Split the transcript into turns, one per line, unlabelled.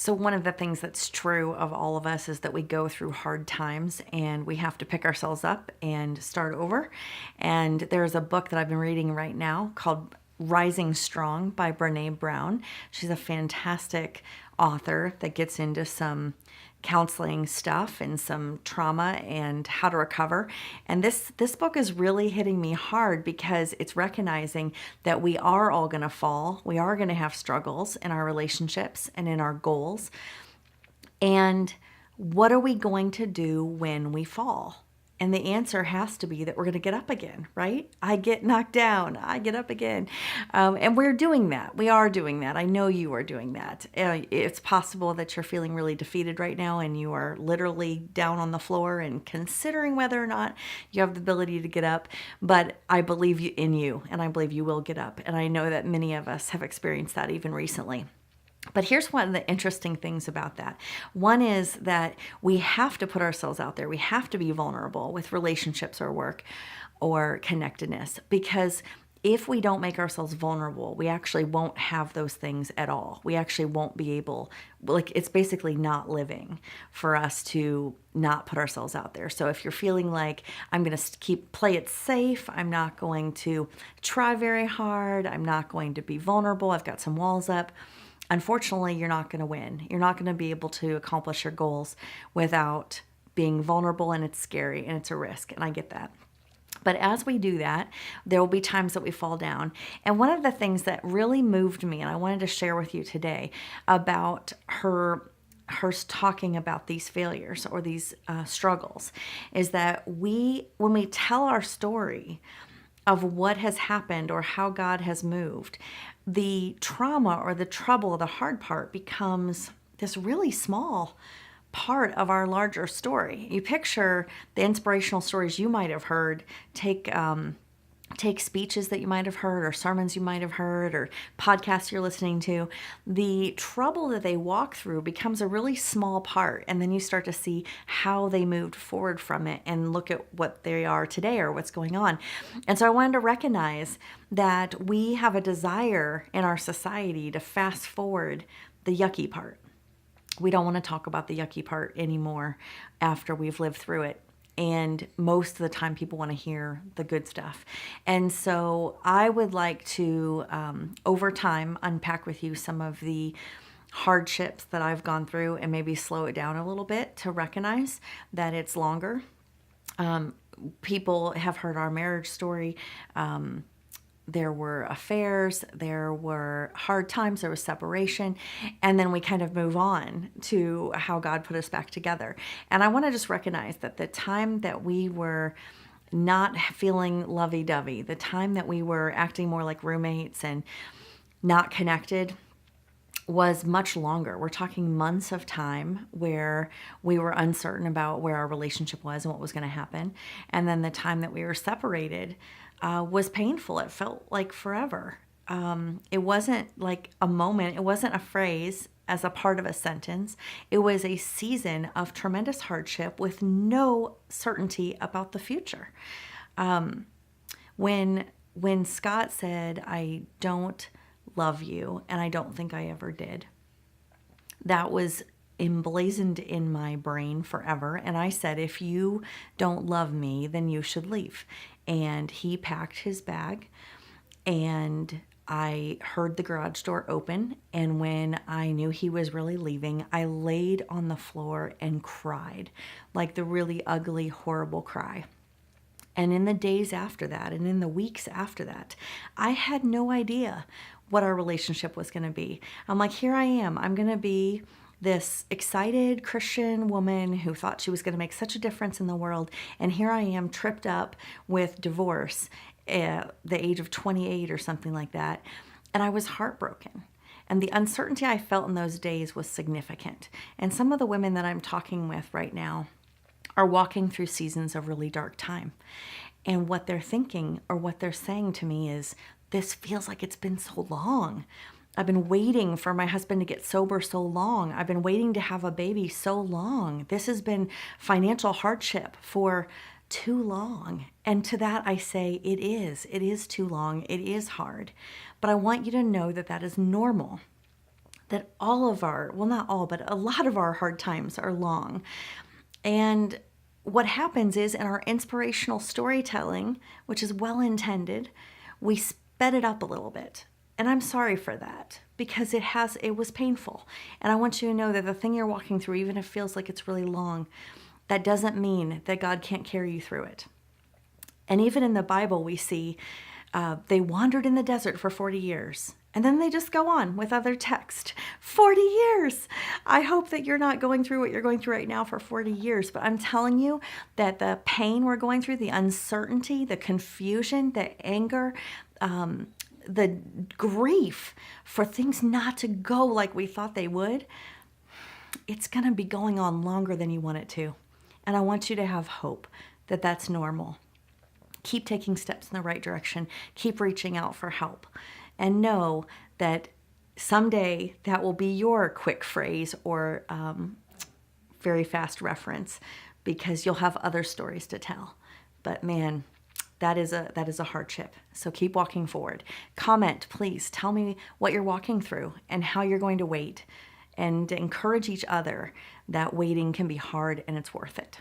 So, one of the things that's true of all of us is that we go through hard times and we have to pick ourselves up and start over. And there's a book that I've been reading right now called Rising Strong by Brene Brown. She's a fantastic author that gets into some counseling stuff and some trauma and how to recover. And this book is really hitting me hard because it's recognizing that we are all going to fall. We are going to have struggles in our relationships and in our goals. And what are we going to do when we fall? And the answer has to be that we're going to get up again, right? I get knocked down, I get up again. And we're doing that. We are doing that. I know you are doing that. It's possible that you're feeling really defeated right now and you are literally down on the floor and considering whether or not you have the ability to get up. But I believe in you, and I believe you will get up. And I know that many of us have experienced that even recently. But here's one of the interesting things about that. One is that we have to put ourselves out there. We have to be vulnerable with relationships or work or connectedness, because if we don't make ourselves vulnerable, we actually won't have those things at all. We actually won't be able, like, it's basically not living for us to not put ourselves out there. So if you're feeling like I'm going to play it safe, I'm not going to try very hard, I'm not going to be vulnerable, I've got some walls up, unfortunately, you're not going to win. You're not going to be able to accomplish your goals without being vulnerable, and it's scary and it's a risk, and I get that. But as we do that, there will be times that we fall down. And one of the things that really moved me, and I wanted to share with you today about her talking about these failures or these struggles, is that when we tell our story of what has happened or how God has moved, the trauma or the trouble, the hard part becomes this really small part of our larger story. You picture the inspirational stories you might have heard, take speeches that you might have heard or sermons you might have heard or podcasts you're listening to. The trouble that they walk through becomes a really small part, and then you start to see how they moved forward from it and look at what they are today or what's going on. And so I wanted to recognize that we have a desire in our society to fast forward the yucky part. We don't want to talk about the yucky part anymore after we've lived through it. And most of the time people want to hear the good stuff. And so I would like to, over time, unpack with you some of the hardships that I've gone through and maybe slow it down a little bit to recognize that it's longer. People have heard our marriage story. There were affairs, there were hard times, there was separation, and then we kind of move on to how God put us back together. And I want to just recognize that the time that we were not feeling lovey-dovey, the time that we were acting more like roommates and not connected, was much longer. We're talking months of time where we were uncertain about where our relationship was and what was going to happen. And then the time that we were separated was painful. It felt like forever. It wasn't like a moment. It wasn't a phrase as a part of a sentence. It was a season of tremendous hardship with no certainty about the future. When Scott said, "I don't love you, and I don't think I ever did," that was emblazoned in my brain forever. And I said, if you don't love me, then you should leave. And he packed his bag, and I heard the garage door open. And when I knew he was really leaving, I laid on the floor and cried, like the really ugly, horrible cry. And in the days after that, and in the weeks after that, I had no idea what our relationship was going to be. I'm like, here I am. I'm going to be this excited Christian woman who thought she was going to make such a difference in the world. And here I am, tripped up with divorce at the age of 28 or something like that. And I was heartbroken. And the uncertainty I felt in those days was significant. And some of the women that I'm talking with right now are walking through seasons of really dark time. And what they're thinking or what they're saying to me is, this feels like it's been so long. I've been waiting for my husband to get sober so long. I've been waiting to have a baby so long. This has been financial hardship for too long. And to that I say, it is too long. It is hard. But I want you to know that that is normal. that all of our, well, not all, but a lot of our hard times are long. And what happens is in our inspirational storytelling, which is well intended, we sped it up a little bit. And I'm sorry for that because it was painful. And I want you to know that the thing you're walking through, even if it feels like it's really long, that doesn't mean that God can't carry you through it. And even in the Bible, we see they wandered in the desert for 40 years. And then they just go on with other text. 40 years. I hope that you're not going through what you're going through right now for 40 years. But I'm telling you that the pain we're going through, the uncertainty, the confusion, the anger, the grief for things not to go like we thought they would, it's going to be going on longer than you want it to. And I want you to have hope that that's normal. Keep taking steps in the right direction. Keep reaching out for help. And know that someday that will be your quick phrase or very fast reference because you'll have other stories to tell. But man, that is a hardship. So keep walking forward. Comment, please. Tell me what you're walking through and how you're going to wait. And encourage each other that waiting can be hard and it's worth it.